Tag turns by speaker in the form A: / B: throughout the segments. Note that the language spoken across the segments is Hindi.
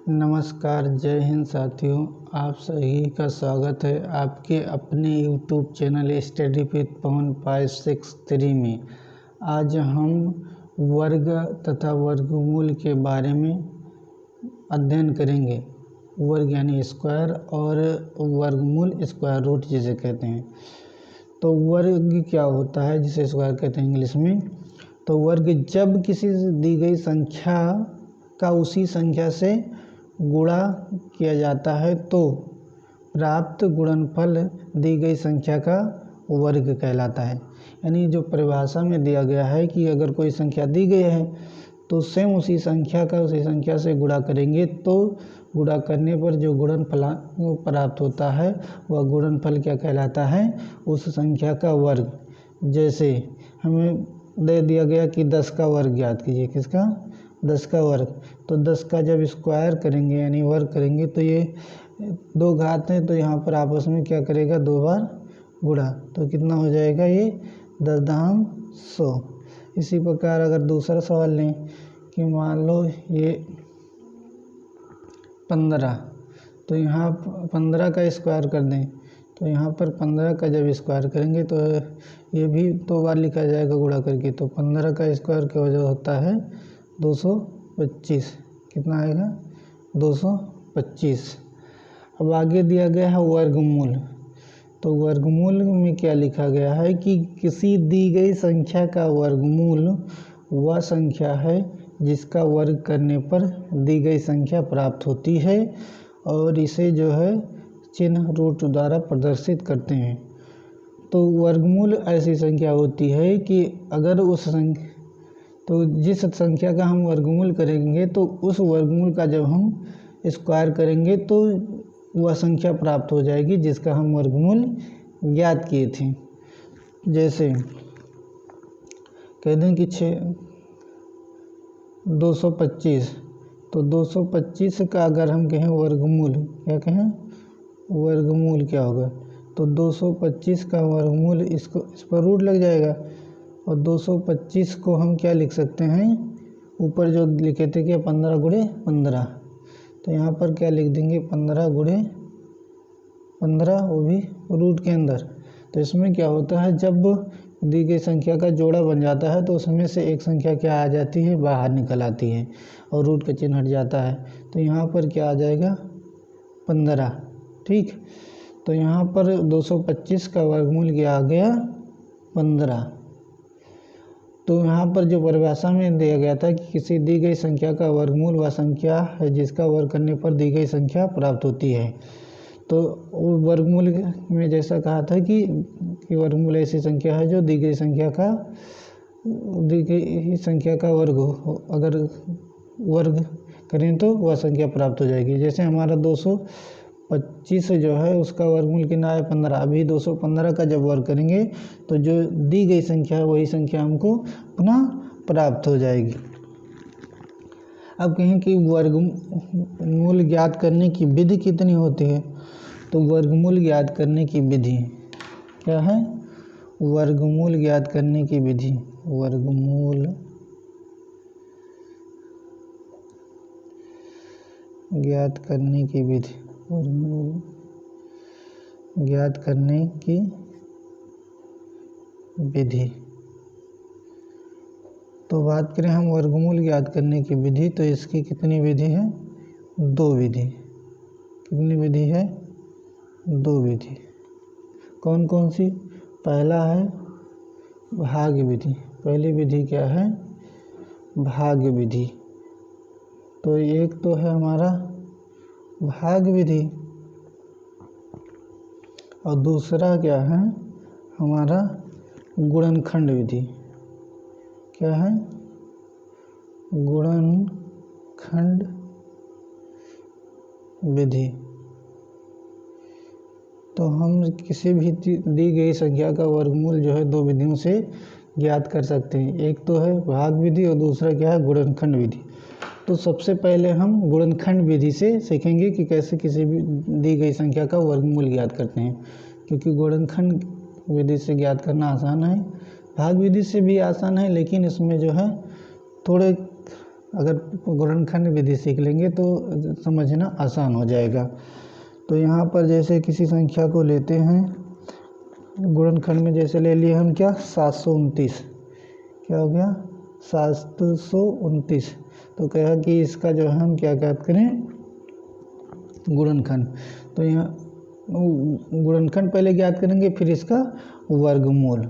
A: नमस्कार, जय हिंद साथियों। आप सभी का स्वागत है आपके अपने YouTube चैनल स्टडी विद पवन 563 में। आज हम वर्ग तथा वर्गमूल के बारे में अध्ययन करेंगे। वर्ग यानी स्क्वायर और वर्गमूल स्क्वायर रूट जिसे कहते हैं। तो वर्ग क्या होता है जिसे स्क्वायर कहते हैं इंग्लिश में। तो वर्ग जब किसी दी गई संख्या का उसी संख्या से गुणा किया जाता है तो प्राप्त गुणनफल दी गई संख्या का वर्ग कहलाता है। यानी जो परिभाषा में दिया गया है कि अगर कोई संख्या दी गई है तो सेम उसी संख्या से गुणा करेंगे तो गुणा करने पर जो गुणनफल प्राप्त होता है वह गुणनफल क्या कहलाता है, उस संख्या का वर्ग। जैसे हमें दे दिया गया कि 10 का वर्ग ज्ञात कीजिए। किसका? 10 का वर्ग। तो 10 का जब स्क्वायर करेंगे यानी वर्ग करेंगे तो ये दो घात है तो यहाँ पर आपस में क्या करेगा, 2 बार गुणा, तो कितना हो जाएगा ये 10,100। इसी प्रकार अगर दूसरा सवाल लें कि मान लो ये 15, तो यहाँ 15 का स्क्वायर कर दें तो यहाँ पर 15 का जब स्क्वायर करेंगे तो ये भी 2 बार लिखा जाएगा गुणा करके। तो 15 का स्क्वायर क्या वजह होता है 225। कितना आएगा 225। अब आगे दिया गया है वर्गमूल। तो वर्गमूल में क्या लिखा गया है कि किसी दी गई संख्या का वर्गमूल वह संख्या है जिसका वर्ग करने पर दी गई संख्या प्राप्त होती है और इसे जो है चिन्ह रूट द्वारा प्रदर्शित करते हैं। तो वर्गमूल ऐसी संख्या होती है कि अगर जिस संख्या का हम वर्गमूल करेंगे तो उस वर्गमूल का जब हम स्क्वायर करेंगे तो वह संख्या प्राप्त हो जाएगी जिसका हम वर्गमूल ज्ञात किए थे। जैसे कह दें कि 225, तो 225 का अगर हम कहें वर्गमूल, क्या कहें वर्गमूल क्या होगा, तो 225 का वर्गमूल इस पर रूट लग जाएगा और 225 को हम क्या लिख सकते हैं, ऊपर जो लिखे थे कि 15 गुणे 15, तो यहाँ पर क्या लिख देंगे 15 गुणे 15, वो भी रूट के अंदर। तो इसमें क्या होता है जब दी गई संख्या का जोड़ा बन जाता है तो उसमें से एक संख्या क्या आ जाती है, बाहर निकल आती है और रूट का चिन्ह हट जाता है। तो यहाँ पर क्या आ जाएगा 15। ठीक, तो यहाँ पर 225 का वर्गमूल क्या आ गया 15। तो यहाँ पर जो परिभाषा में दिया गया था कि किसी दी गई संख्या का वर्गमूल वह संख्या है जिसका वर्ग करने पर दी गई संख्या प्राप्त होती है। तो वर्गमूल में जैसा कहा था कि वर्गमूल ऐसी संख्या है जो दी गई संख्या का वर्ग हो, अगर वर्ग करें तो वह संख्या प्राप्त हो जाएगी। जैसे हमारा 225 जो है उसका वर्गमूल कितना है 15। अभी 215 का जब वर्ग करेंगे तो जो दी गई संख्या है वही संख्या हमको पुनः प्राप्त हो जाएगी। अब कहें कि वर्गमूल ज्ञात करने की विधि कितनी होती है, तो वर्गमूल ज्ञात करने की विधि क्या है, वर्गमूल ज्ञात करने की विधि, वर्गमूल ज्ञात करने की विधि, वर्गमूल ज्ञात करने की विधि। तो बात करें हम वर्गमूल ज्ञात करने की विधि तो इसकी कितनी विधि है, 2 विधि। कितनी विधि है, 2 विधि। कौन कौन सी? पहला है भाज्य विधि। पहली विधि क्या है, भाज्य विधि। तो एक तो है हमारा भाज्य विधि और दूसरा क्या है हमारा गुणनखंड विधि। क्या है, गुणनखंड विधि। तो हम किसी भी दी गई संख्या का वर्गमूल जो है 2 विधियों से ज्ञात कर सकते हैं। एक तो है भाग विधि और दूसरा क्या है गुणनखंड विधि। तो सबसे पहले हम गुणनखंड विधि से सीखेंगे कि कैसे किसी भी दी गई संख्या का वर्गमूल ज्ञात करते हैं, क्योंकि गुणनखंड विधि से ज्ञात करना आसान है, भाग विधि से भी आसान है, लेकिन इसमें जो है थोड़े अगर गुणनखंड विधि सीख लेंगे तो समझना आसान हो जाएगा। तो यहाँ पर जैसे किसी संख्या को लेते हैं गुणनखंड में, जैसे ले लिए हम क्या 729, क्या हो गया 729। तो कहा कि इसका जो है हम क्या ज्ञात करें गुणनखंड। तो यहाँ गुणनखंड पहले ज्ञात करेंगे, फिर इसका वर्गमूल।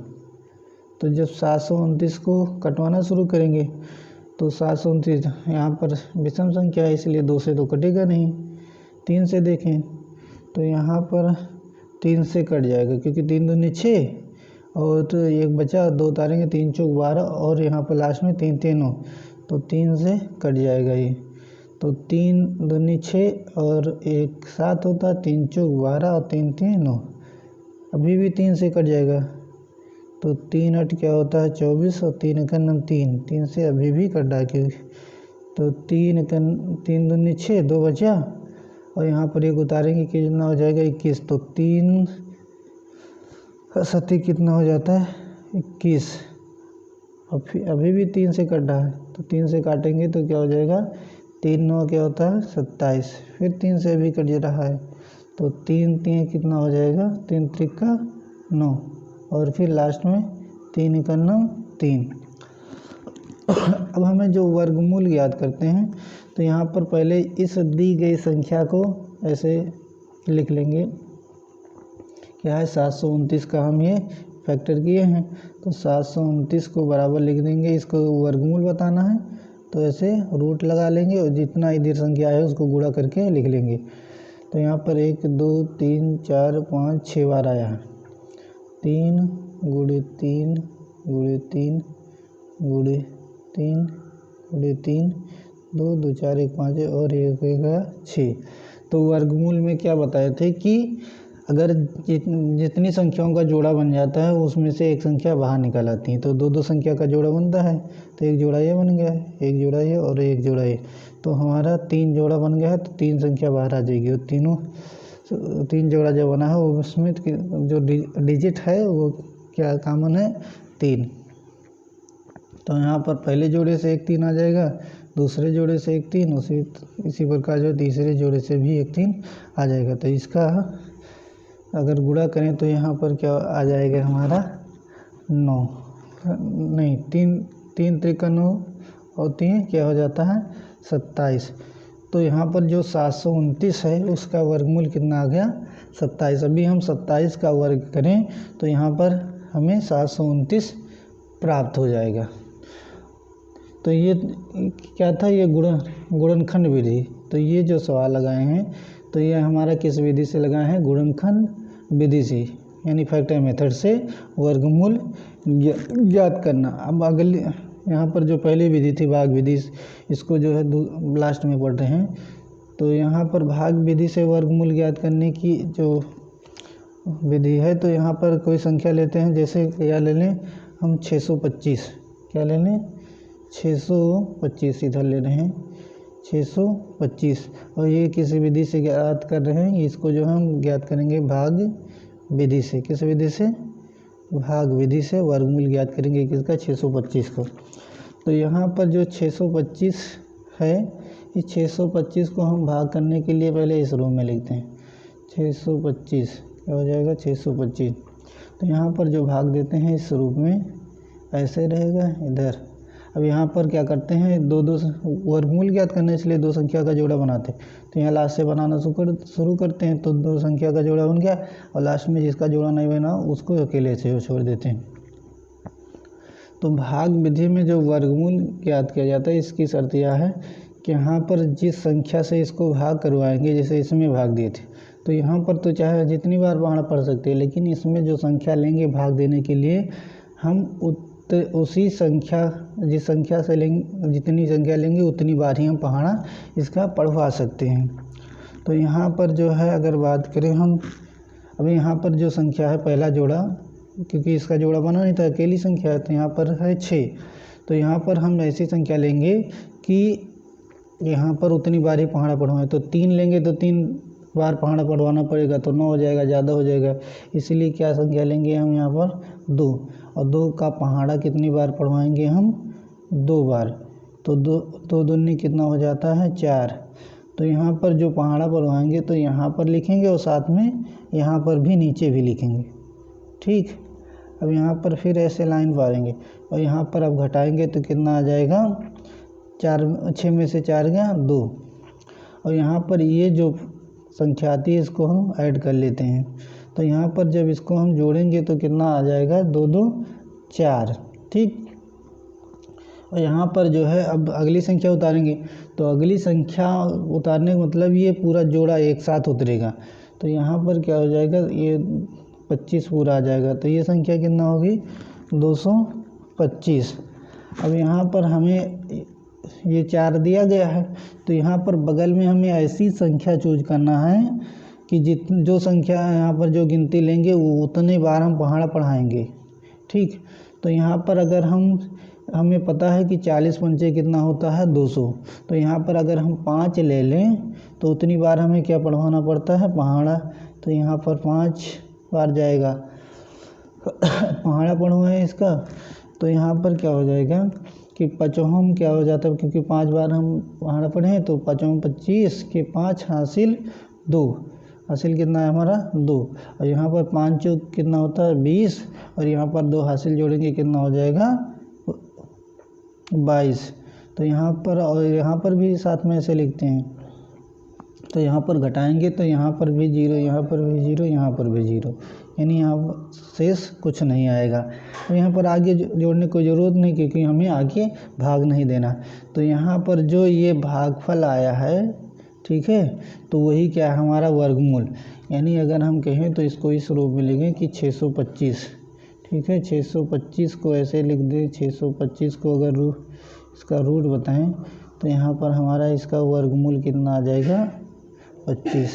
A: तो जब 729 को कटवाना शुरू करेंगे तो 729 यहाँ पर विषम संख्या है इसलिए 2 से तो कटेगा नहीं। 3 से देखें तो यहाँ पर 3 से कट जाएगा क्योंकि 3 दूनी 6 और तो एक बचा, 2 उतारेंगे 3 चौक 12 और यहाँ पर लास्ट में 3 3 9, तो 3 से कट जाएगा ये। तो 3 दूनी 6 और 1 7 होता है, 3 चौक 12 और 3 3 9, अभी भी 3 से कट जाएगा। तो 3 8 क्या होता है 24 और 3 1 9 3, 3 से अभी भी कट रहा है। तो 3 दूनी 6, 2 बचा और यहाँ पर एक उतारेंगे कि कितना हो जाएगा 21। तो 3 सती कितना हो जाता है 21, और फिर अभी भी 3 से कट रहा है। तो 3 से काटेंगे तो क्या हो जाएगा 3 9 क्या होता है 27, फिर 3 से अभी कट रहा है। तो 3 3 कितना हो जाएगा 3 3 9 और फिर लास्ट में 3 1 9 3। अब हमें जो वर्गमूल याद करते हैं तो यहाँ पर पहले इस दी गई संख्या को ऐसे लिख लेंगे, क्या है 729 का हम ये फैक्टर किए हैं। तो 729 को बराबर लिख देंगे, इसको वर्गमूल बताना है तो ऐसे रूट लगा लेंगे और जितना इधर संख्या है उसको गुणा करके लिख लेंगे। तो यहाँ पर 1 2 3 4 5 6 बार आया है, 3 गुणे 3 गुणे 3 गुणे 3 गुणे 3, 2 2 4 1 5 और 1 1 6। तो वर्गमूल में क्या बताए थे कि अगर जितनी संख्याओं का जोड़ा बन जाता है उसमें से एक संख्या बाहर निकल आती है। तो 2 संख्या का जोड़ा बनता है तो एक जोड़ा ये बन गया है, एक जोड़ा ये और एक जोड़ा ये, तो हमारा 3 जोड़ा बन गया है। तो 3 संख्या बाहर आ जाएगी और तीनों 3 जोड़ा जो बना है वो उसमें जो डिजिट है वो क्या कॉमन है 3। तो यहाँ पर पहले जोड़े से एक 3 आ जाएगा, दूसरे जोड़े से एक 3, इसी प्रकार जो तीसरे जोड़े से भी एक 3 आ जाएगा। तो इसका अगर गुणा करें तो यहाँ पर क्या आ जाएगा हमारा 9, नहीं 3 3 3 9 और 3 क्या हो जाता है 27। तो यहाँ पर जो 729 है उसका वर्गमूल कितना आ गया 27। अभी हम 27 का वर्ग करें तो यहाँ पर हमें 729 प्राप्त हो जाएगा। तो ये क्या था, ये गुणनखंड विधि। तो ये जो सवाल लगाए हैं तो ये हमारा किस विधि से लगाए हैं गुणनखंड विधि से, यानी फैक्टर मेथड से वर्गमूल ज्ञात करना। अब अगली यहाँ पर जो पहली विधि थी भाग विधि, इसको जो है लास्ट में पढ़ रहे हैं। तो यहाँ पर भाग विधि से वर्गमूल ज्ञात करने की जो विधि है, तो यहाँ पर कोई संख्या लेते हैं, जैसे क्या ले लें हम 625, क्या ले लें 625, इधर ले रहे हैं 625 और ये किस विधि से ज्ञात कर रहे हैं, इसको जो हम ज्ञात करेंगे भाग विधि से। किस विधि से, भाग विधि से वर्गमूल ज्ञात करेंगे किसका 625 को। तो यहाँ पर जो 625 है, इस 625 को हम भाग करने के लिए पहले इस रूप में लिखते हैं 625, क्या हो जाएगा 625। तो यहाँ पर जो भाग देते हैं इस रूप में ऐसे रहेगा इधर। अब यहाँ पर क्या करते हैं, दो वर्गमूल ज्ञात करने इसलिए 2 संख्या का जोड़ा बनाते हैं। तो यहाँ लास्ट से बनाना शुरू करते हैं, तो 2 संख्या का जोड़ा बन गया और लास्ट में जिसका जोड़ा नहीं बना उसको अकेले से छोड़ देते हैं। तो भाग विधि में जो वर्गमूल ज्ञात किया जाता है इसकी शर्त यह है कि यहाँ पर जिस संख्या से इसको भाग करवाएंगे, जैसे इसमें भाग दिए थे तो यहाँ पर तो चाहे जितनी बार पढ़ना पड़ सकते हैं, लेकिन इसमें जो संख्या लेंगे भाग देने के लिए हम उसी संख्या जिस संख्या से लेंगे, जितनी संख्या लेंगे उतनी बार ही हम पहाड़ा इसका पढ़वा सकते हैं। तो यहाँ पर जो है अगर बात करें हम, अभी यहाँ पर जो संख्या है पहला जोड़ा, क्योंकि इसका जोड़ा बना नहीं था अकेली संख्या है, तो यहाँ पर है 6। तो यहाँ पर हम ऐसी संख्या लेंगे कि यहाँ पर उतनी बार ही पहाड़ा पढ़वाएं। तो 3 लेंगे तो 3 बार पहाड़ा पढ़वाना पड़ेगा, तो 9 हो जाएगा, ज़्यादा हो जाएगा। इसीलिए क्या संख्या लेंगे हम यहाँ पर 2, और 2 का पहाड़ा कितनी बार पढ़वाएंगे हम 2 बार, तो दो दूनी कितना हो जाता है 4। तो यहाँ पर जो पहाड़ा बढ़वाएंगे तो यहाँ पर लिखेंगे और साथ में यहाँ पर भी नीचे भी लिखेंगे। ठीक, अब यहाँ पर फिर ऐसे लाइन मारेंगे और यहाँ पर अब घटाएंगे तो कितना आ जाएगा 6 में से 4 गया 2। और यहाँ पर ये जो संख्या आती है इसको हम ऐड कर लेते हैं। तो यहाँ पर जब इसको हम जोड़ेंगे तो कितना आ जाएगा 2 2 4। ठीक, और यहाँ पर जो है अब अगली संख्या उतारेंगे। तो अगली संख्या उतारने का मतलब ये पूरा जोड़ा एक साथ उतरेगा। तो यहाँ पर क्या हो जाएगा, ये 25 पूरा आ जाएगा। तो ये संख्या कितना होगी 225। अब यहाँ पर हमें ये 4 दिया गया है, तो यहाँ पर बगल में हमें ऐसी संख्या चूज करना है कि जो संख्या यहाँ पर जो गिनती लेंगे वो उतने बार हम पहाड़ा पढ़ाएंगे। ठीक, तो यहाँ पर अगर हमें पता है कि 40 पंचे कितना होता है 200। तो यहाँ पर अगर हम 5 ले लें तो उतनी बार हमें क्या पढ़वाना पड़ता है पहाड़ा। तो यहाँ पर 5 बार जाएगा पहाड़ा पढ़वाएं इसका। तो यहाँ पर क्या हो जाएगा कि पचोहम क्या हो जाता है, क्योंकि 5 बार हम पहाड़ा पढ़ें तो पचोहम 25 के 5 हासिल 2। हासिल कितना है हमारा 2। और यहाँ पर 5 चौक कितना होता है 20। और यहाँ पर 2 हासिल जोड़ेंगे कितना हो जाएगा 22। तो यहाँ पर और यहाँ पर भी साथ में ऐसे लिखते हैं। तो यहाँ पर घटाएंगे तो यहाँ पर भी 0, यहाँ पर भी 0, यहाँ पर भी 0, यानी यहाँ शेष कुछ नहीं आएगा। तो यहाँ पर आगे जोड़ने की ज़रूरत नहीं, क्योंकि हमें आगे भाग नहीं देना। तो यहाँ पर जो ये भागफल आया है, ठीक है, तो वही क्या है हमारा वर्गमूल। यानी अगर हम कहें तो इसको इस रूप में लिखें कि 625। ठीक है, 625 को ऐसे लिख दें। 625 को अगर इसका रूट बताएं तो यहाँ पर हमारा इसका वर्गमूल कितना आ जाएगा 25।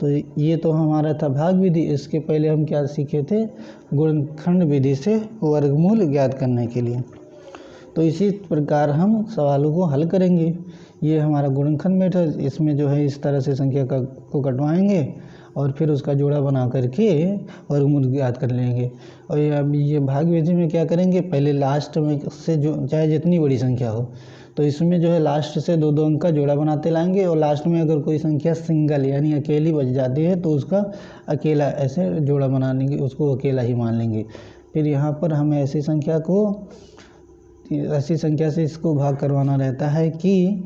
A: तो ये तो हमारा था भाग विधि। इसके पहले हम क्या सीखे थे, गुणनखंड विधि से वर्गमूल ज्ञात करने के लिए। तो इसी प्रकार हम सवालों को हल करेंगे। ये हमारा गुणनखंड मेथड, इसमें जो है इस तरह से संख्या को कटवाएंगे और फिर उसका जोड़ा बना करके वर्गमूल ज्ञात कर लेंगे। और ये भाग विधि में क्या करेंगे, पहले लास्ट में से जो चाहे जितनी बड़ी संख्या हो तो इसमें जो है लास्ट से 2 अंक का जोड़ा बनाते लाएंगे। और लास्ट में अगर कोई संख्या सिंगल यानी अकेली बच जाती है तो उसका अकेला ऐसे जोड़ा बना लेंगे, उसको अकेला ही मान लेंगे। फिर यहाँ पर हमें ऐसी संख्या से इसको भाग करवाना रहता है कि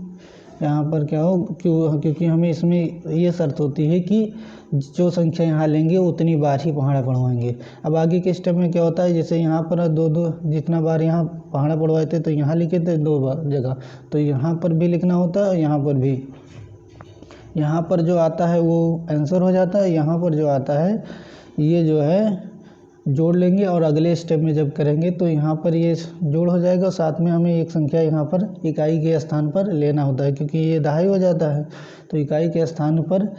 A: यहाँ पर क्या हो, क्योंकि हमें इसमें ये शर्त होती है कि जो संख्या यहाँ लेंगे उतनी बार ही पहाड़ा पढ़वाएंगे। अब आगे के स्टेप में क्या होता है, जैसे यहाँ पर 2 जितना बार यहाँ पहाड़ा पढ़वाए थे तो यहाँ लिखे थे 2 बार जगह, तो यहाँ पर भी लिखना होता है, यहाँ पर भी। यहाँ पर जो आता है वो आंसर हो जाता है, यहाँ पर जो आता है ये जो है जोड़ लेंगे। और अगले स्टेप में जब करेंगे तो यहाँ पर ये जोड़ हो जाएगा। साथ में हमें एक संख्या यहाँ पर इकाई के स्थान पर लेना होता है, क्योंकि ये दहाई हो जाता है। तो इकाई के स्थान पर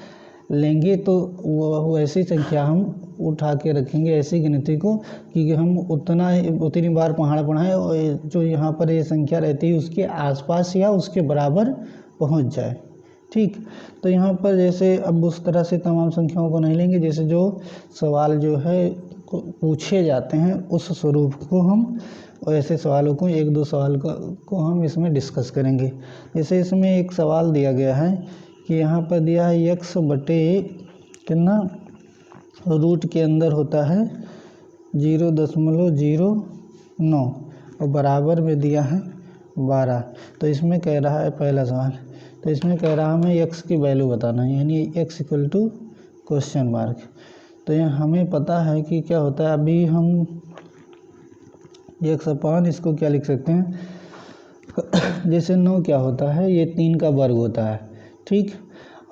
A: लेंगे तो वो ऐसी संख्या हम उठा के रखेंगे, ऐसी गिनती को, कि हम उतनी बार पहाड़ा पढ़ाएं और जो यहाँ पर ये संख्या रहती है उसके आसपास या उसके बराबर पहुँच जाए। ठीक, तो यहाँ पर जैसे अब उस तरह से तमाम संख्याओं को नहीं लेंगे, जैसे जो सवाल जो है पूछे जाते हैं उस स्वरूप को हम, और ऐसे सवालों को 1-2 सवाल को हम इसमें डिस्कस करेंगे। जैसे इसमें एक सवाल दिया गया है कि यहाँ पर दिया है x बटे कितना रूट के अंदर होता है 0.09 और बराबर में दिया है 12। तो इसमें कह रहा है पहला सवाल, तो इसमें कह रहा है हमें x की वैल्यू बताना है, यानी x equal to question mark. तो ये हमें पता है कि क्या होता है, अभी हम x अपान इसको क्या लिख सकते हैं, जैसे 9 क्या होता है, ये 3 का वर्ग होता है। ठीक,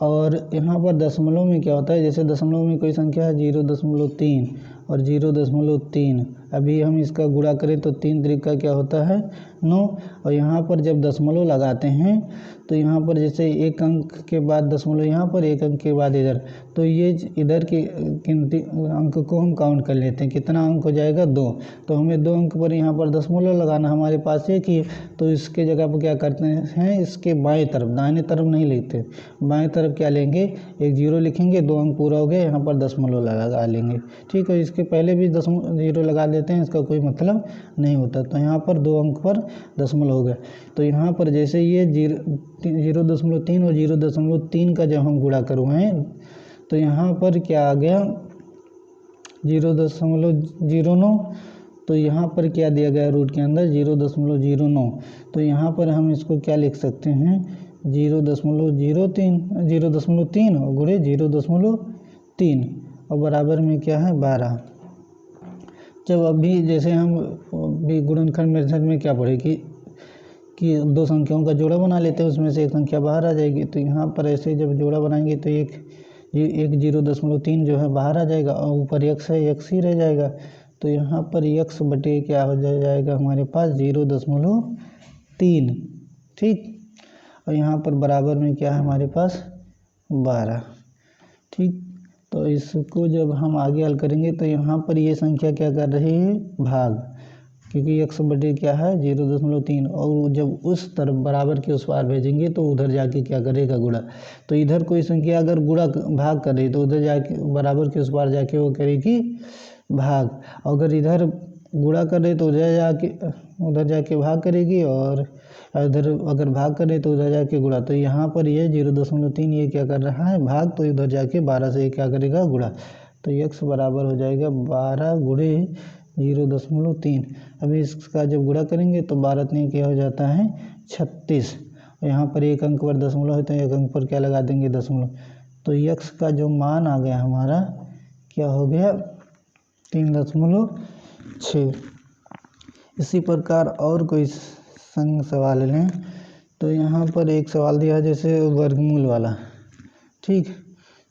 A: और यहाँ पर दशमलव में क्या होता है, जैसे दशमलव में कोई संख्या है 0.3 और 0.3, अभी हम इसका गुणा करें तो 3 त्रिक का क्या होता है 9। और यहाँ पर जब दशमलव लगाते हैं तो यहाँ पर जैसे 1 अंक के बाद दशमलव यहाँ पर, 1 अंक के बाद इधर, तो ये इधर की गिनती अंक को हम काउंट कर लेते हैं, कितना अंक हो जाएगा 2। तो हमें 2 अंक पर यहाँ पर दशमलव लगाना, हमारे पास एक ही, तो इसके जगह पर क्या करते हैं, इसके बाएँ तरफ, दाहिने तरफ नहीं लिखते, बाएँ तरफ क्या लेंगे, एक 0 लिखेंगे, 2 अंक पूरा हो गया, यहाँ पर दशमलव लगा लेंगे। ठीक है, इसके पहले भी 0 लगा लेते हैं, इसका कोई मतलब नहीं होता। तो यहाँ पर 2 अंक पर दशमलव हो गया। तो यहाँ पर जैसे ये 0.3 और 0.3 का जब हम गुणा करवाएं तो यहाँ पर क्या आ गया 0.09। तो यहाँ पर क्या दिया गया रूट के अंदर 0.09। तो यहाँ पर हम इसको क्या लिख सकते हैं 0.03 और गुणे 0.3 और बराबर में क्या है 12। जब अभी जैसे हम अभी गुणनखंड मेथड में क्या पढ़े कि दो संख्याओं का जोड़ा बना लेते हैं, उसमें से एक संख्या बाहर आ जाएगी। तो यहाँ पर ऐसे जब जोड़ा बनाएंगे तो एक 0.3 जो है बाहर आ जाएगा और ऊपर x है x ही रह जाएगा। तो यहाँ पर x बटे क्या हो जाएगा हमारे पास 0.3, ठीक। और यहाँ पर बराबर में क्या है हमारे पास 12, ठीक। तो इसको जब हम आगे हल करेंगे तो यहाँ पर ये संख्या क्या कर रही है भाग, क्योंकि x बटे क्या है 0.3 और जब उस तरफ बराबर के उस पार भेजेंगे तो उधर जाके क्या करेगा गुणा। तो इधर कोई संख्या अगर गुणा भाग करे तो उधर जाके बराबर के उस पार जाके वो करेगी भाग, अगर इधर गुणा करे तो उधर जाके भाग करेगी और इधर अगर भाग करे तो उधर जाके गुणा। तो यहाँ पर ये 0.3 ये क्या कर रहा है भाग, तो इधर जाके 12 से क्या करेगा गुणा। तो x बराबर हो जाएगा 12 गुणे 0.3। अभी इसका जब गुणा करेंगे तो 12 3 क्या हो जाता है 36 और यहाँ पर एक अंक पर दशमलव है तो एक अंक पर क्या लगा देंगे दशमलव। तो x का जो मान आ गया हमारा क्या हो गया 3.6। इसी प्रकार और कोई संग सवाल लें तो यहाँ पर एक सवाल दिया जैसे वर्गमूल वाला, ठीक।